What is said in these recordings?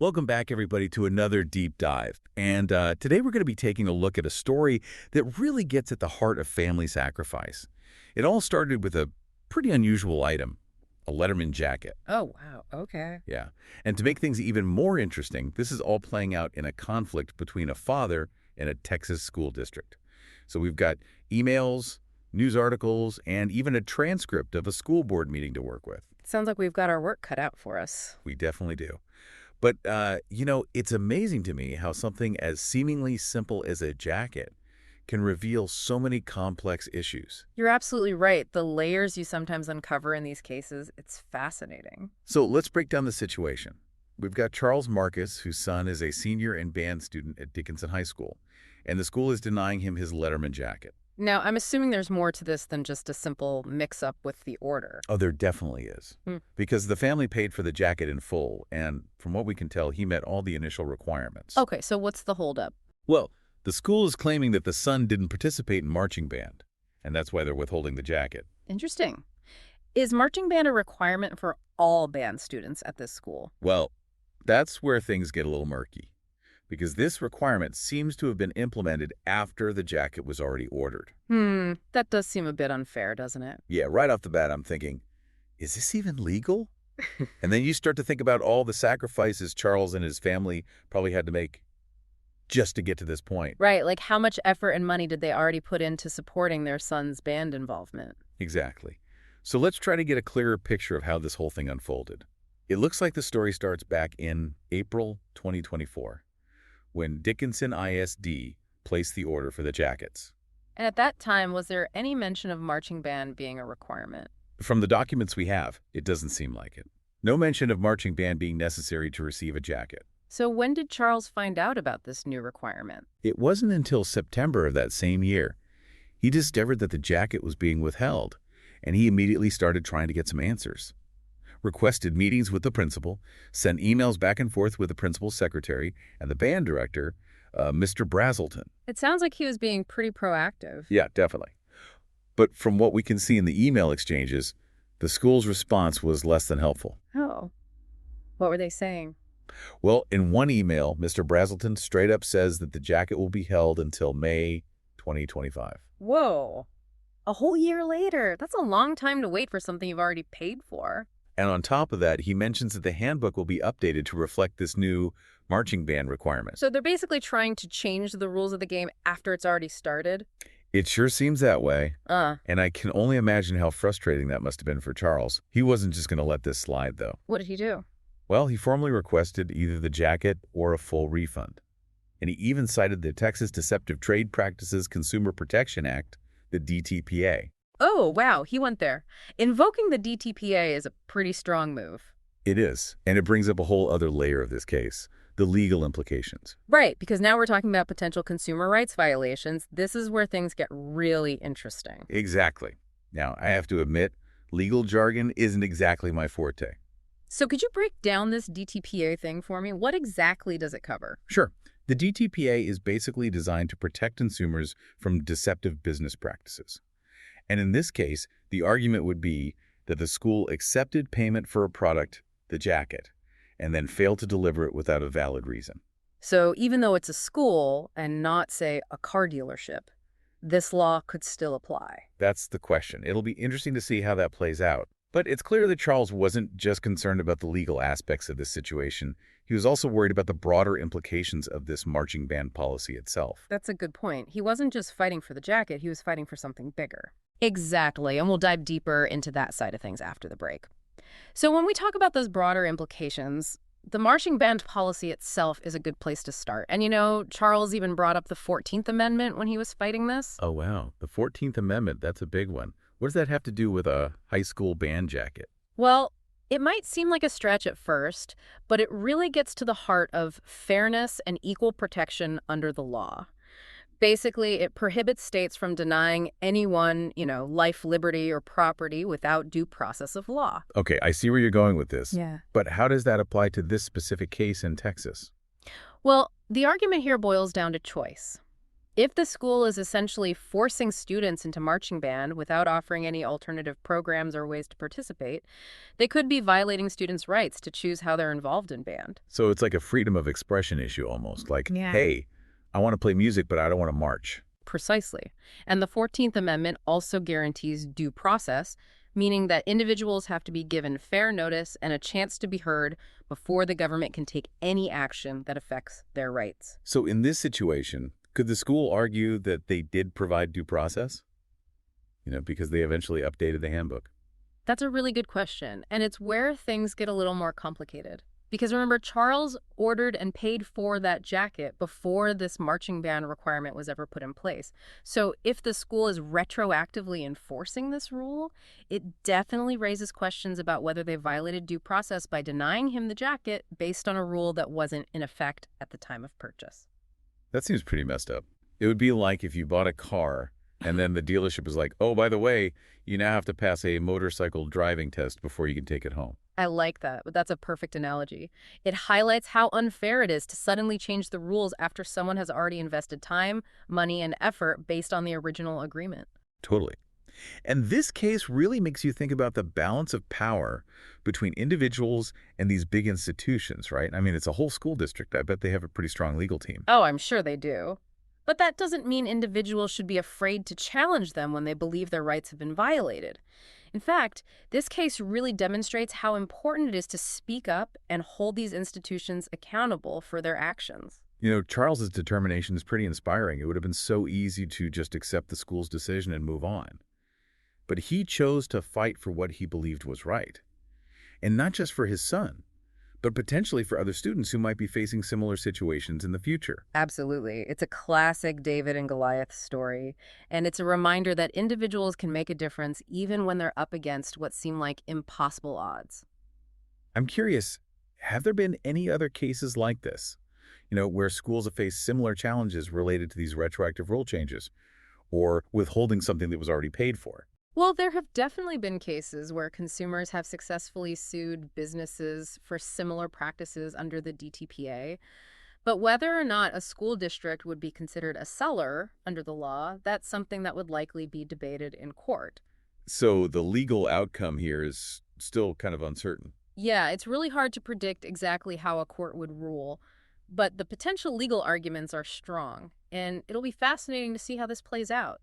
Welcome back, everybody, to another deep dive. And today we're going to be taking a look at a story that really gets at the heart of family sacrifice. It all started with a pretty unusual item, a letterman jacket. Oh, wow. Okay. Yeah. And to make things even more interesting, this is all playing out in a conflict between a father and a Texas school district. So we've got emails, news articles, and even a transcript of a school board meeting to work with. Sounds like we've got our work cut out for us. We definitely do. But, it's amazing to me how something as seemingly simple as a jacket can reveal so many complex issues. You're absolutely right. The layers you sometimes uncover in these cases, it's fascinating. So let's break down the situation. We've got Charles Marcus, whose son is a senior and band student at Dickinson High School, and the school is denying him his letterman jacket. Now, I'm assuming there's more to this than just a simple mix-up with the order. Oh, there definitely is. Because the family paid for the jacket in full, and from what we can tell, he met all the initial requirements. Okay, so what's the holdup? Well, the school is claiming that the son didn't participate in marching band, and that's why they're withholding the jacket. Interesting. Is marching band a requirement for all band students at this school? Well, that's where things get a little murky, because this requirement seems to have been implemented after the jacket was already ordered. That does seem a bit unfair, doesn't it? Yeah, right off the bat, I'm thinking, is this even legal? And then you start to think about all the sacrifices Charles and his family probably had to make just to get to this point. Right, like how much effort and money did they already put into supporting their son's band involvement? Exactly. So let's try to get a clearer picture of how this whole thing unfolded. It looks like the story starts back in April 2024, when Dickinson ISD placed the order for the jackets. And at that time, was there any mention of marching band being a requirement? From the documents we have, it doesn't seem like it. No mention of marching band being necessary to receive a jacket. So when did Charles find out about this new requirement? It wasn't until September of that same year. He discovered that the jacket was being withheld, and he immediately started trying to get some answers. Requested meetings with the principal, sent emails back and forth with the principal's secretary and the band director, Mr. Brazelton. It sounds like he was being pretty proactive. Yeah, definitely. But from what we can see in the email exchanges, the school's response was less than helpful. Oh, what were they saying? Well, in one email, Mr. Brazelton straight up says that the jacket will be held until May 2025. Whoa, a whole year later. That's a long time to wait for something you've already paid for. And on top of that, he mentions that the handbook will be updated to reflect this new marching band requirement. So they're basically trying to change the rules of the game after it's already started? It sure seems that way. And I can only imagine how frustrating that must have been for Charles. He wasn't just going to let this slide, though. What did he do? Well, he formally requested either the jacket or a full refund. And he even cited the Texas Deceptive Trade Practices Consumer Protection Act, the DTPA. Oh, wow, he went there. Invoking the DTPA is a pretty strong move. It is, and it brings up a whole other layer of this case, the legal implications. Right, because now we're talking about potential consumer rights violations. This is where things get really interesting. Exactly. Now, I have to admit, legal jargon isn't exactly my forte. So could you break down this DTPA thing for me? What exactly does it cover? Sure. The DTPA is basically designed to protect consumers from deceptive business practices. And in this case, the argument would be that the school accepted payment for a product, the jacket, and then failed to deliver it without a valid reason. So even though it's a school and not, say, a car dealership, this law could still apply. That's the question. It'll be interesting to see how that plays out. But it's clear that Charles wasn't just concerned about the legal aspects of this situation. He was also worried about the broader implications of this marching band policy itself. That's a good point. He wasn't just fighting for the jacket, he was fighting for something bigger. Exactly, and we'll dive deeper into that side of things after the break. So when we talk about those broader implications, the marching band policy itself is a good place to start. And Charles even brought up the 14th Amendment when he was fighting this. Oh, wow. The 14th Amendment, that's a big one. What does that have to do with a high school band jacket? Well, it might seem like a stretch at first, but it really gets to the heart of fairness and equal protection under the law. Basically, it prohibits states from denying anyone, life, liberty, or property without due process of law. Okay, I see where you're going with this. Yeah. But how does that apply to this specific case in Texas? Well, the argument here boils down to choice. If the school is essentially forcing students into marching band without offering any alternative programs or ways to participate, they could be violating students' rights to choose how they're involved in band. So it's like a freedom of expression issue almost. Like, Yeah. hey, I want to play music, but I don't want to march. Precisely. And the 14th Amendment also guarantees due process, meaning that individuals have to be given fair notice and a chance to be heard before the government can take any action that affects their rights. So in this situation, could the school argue that they did provide due process? Because they eventually updated the handbook. That's a really good question, and it's where things get a little more complicated. Because remember, Charles ordered and paid for that jacket before this marching band requirement was ever put in place. So if the school is retroactively enforcing this rule, it definitely raises questions about whether they violated due process by denying him the jacket based on a rule that wasn't in effect at the time of purchase. That seems pretty messed up. It would be like if you bought a car and then the dealership was like, oh, by the way, you now have to pass a motorcycle driving test before you can take it home. I like that, but that's a perfect analogy. It highlights how unfair it is to suddenly change the rules after someone has already invested time, money, and effort based on the original agreement. Totally. And this case really makes you think about the balance of power between individuals and these big institutions, right? I mean, it's a whole school district. I bet they have a pretty strong legal team. Oh, I'm sure they do. But that doesn't mean individuals should be afraid to challenge them when they believe their rights have been violated. In fact, this case really demonstrates how important it is to speak up and hold these institutions accountable for their actions. Charles's determination is pretty inspiring. It would have been so easy to just accept the school's decision and move on. But he chose to fight for what he believed was right. And not just for his son, but potentially for other students who might be facing similar situations in the future. Absolutely. It's a classic David and Goliath story, and it's a reminder that individuals can make a difference even when they're up against what seem like impossible odds. I'm curious, have there been any other cases like this, where schools have faced similar challenges related to these retroactive rule changes or withholding something that was already paid for? Well, there have definitely been cases where consumers have successfully sued businesses for similar practices under the DTPA. But whether or not a school district would be considered a seller under the law, that's something that would likely be debated in court. So the legal outcome here is still kind of uncertain. Yeah, it's really hard to predict exactly how a court would rule, but the potential legal arguments are strong, and it'll be fascinating to see how this plays out.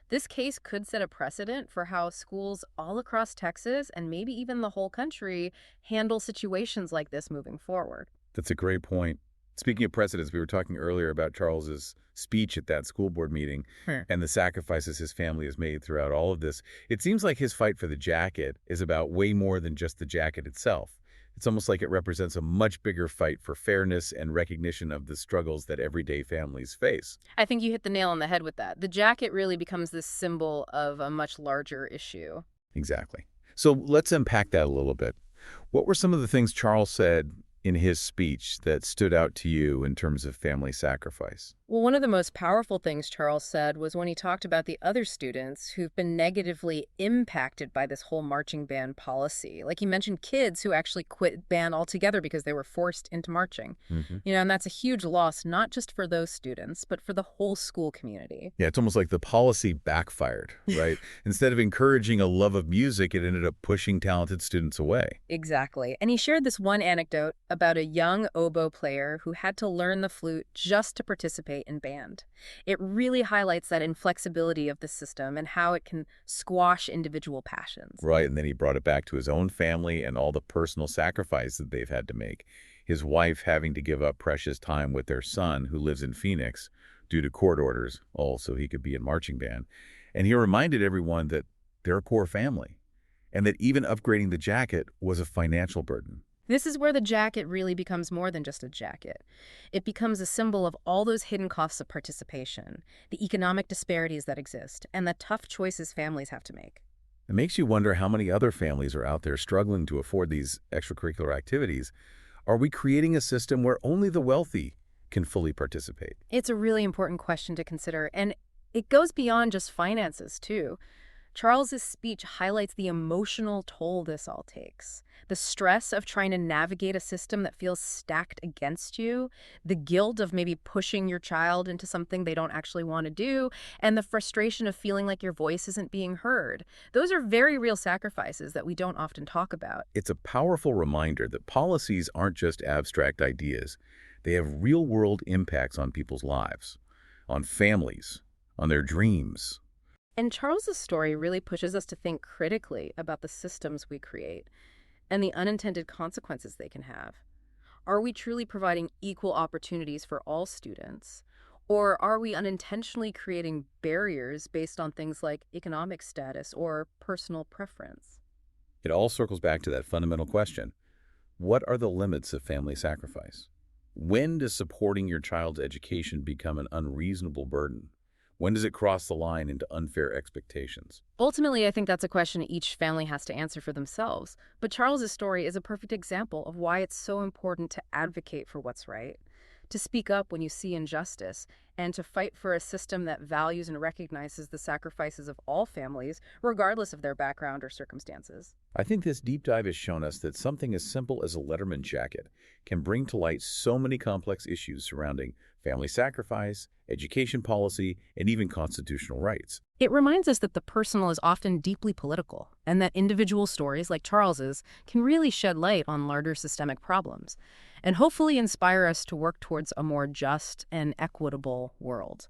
This case could set a precedent for how schools all across Texas and maybe even the whole country handle situations like this moving forward. That's a great point. Speaking of precedents, we were talking earlier about Charles's speech at that school board meeting and the sacrifices his family has made throughout all of this. It seems like his fight for the jacket is about way more than just the jacket itself. It's almost like it represents a much bigger fight for fairness and recognition of the struggles that everyday families face. I think you hit the nail on the head with that. The jacket really becomes this symbol of a much larger issue. Exactly. So let's unpack that a little bit. What were some of the things Charles said in his speech that stood out to you in terms of family sacrifice? Well, one of the most powerful things Charles said was when he talked about the other students who've been negatively impacted by this whole marching band policy. Like he mentioned kids who actually quit band altogether because they were forced into marching. And that's a huge loss, not just for those students, but for the whole school community. Yeah, it's almost like the policy backfired, right? Instead of encouraging a love of music, it ended up pushing talented students away. Exactly. And he shared this one anecdote about a young oboe player who had to learn the flute just to participate in band. It really highlights that inflexibility of the system and how it can squash individual passions. Right, and then he brought it back to his own family and all the personal sacrifice that they've had to make. His wife having to give up precious time with their son, who lives in Phoenix, due to court orders, all so he could be in marching band. And he reminded everyone that they're a core family, and that even upgrading the jacket was a financial burden. This is where the jacket really becomes more than just a jacket. It becomes a symbol of all those hidden costs of participation, the economic disparities that exist, and the tough choices families have to make. It makes you wonder how many other families are out there struggling to afford these extracurricular activities. Are we creating a system where only the wealthy can fully participate? It's a really important question to consider, and it goes beyond just finances, too. Charles's speech highlights the emotional toll this all takes. The stress of trying to navigate a system that feels stacked against you, the guilt of maybe pushing your child into something they don't actually want to do, and the frustration of feeling like your voice isn't being heard. Those are very real sacrifices that we don't often talk about. It's a powerful reminder that policies aren't just abstract ideas. They have real-world impacts on people's lives, on families, on their dreams. And Charles's story really pushes us to think critically about the systems we create and the unintended consequences they can have. Are we truly providing equal opportunities for all students? Or are we unintentionally creating barriers based on things like economic status or personal preference? It all circles back to that fundamental question. What are the limits of family sacrifice? When does supporting your child's education become an unreasonable burden? When does it cross the line into unfair expectations? Ultimately, I think that's a question each family has to answer for themselves. But Charles's story is a perfect example of why it's so important to advocate for what's right, to speak up when you see injustice, and to fight for a system that values and recognizes the sacrifices of all families, regardless of their background or circumstances. I think this deep dive has shown us that something as simple as a letterman jacket can bring to light so many complex issues surrounding family sacrifice, education policy, and even constitutional rights. It reminds us that the personal is often deeply political, and that individual stories like Charles's can really shed light on larger systemic problems, and hopefully inspire us to work towards a more just and equitable world.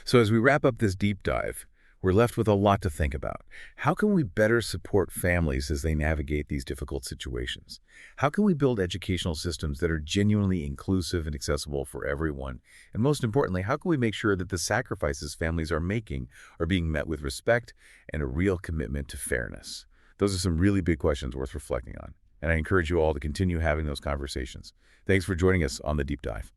So as we wrap up this deep dive, we're left with a lot to think about. How can we better support families as they navigate these difficult situations? How can we build educational systems that are genuinely inclusive and accessible for everyone? And most importantly, how can we make sure that the sacrifices families are making are being met with respect and a real commitment to fairness? Those are some really big questions worth reflecting on. And I encourage you all to continue having those conversations. Thanks for joining us on The Deep Dive.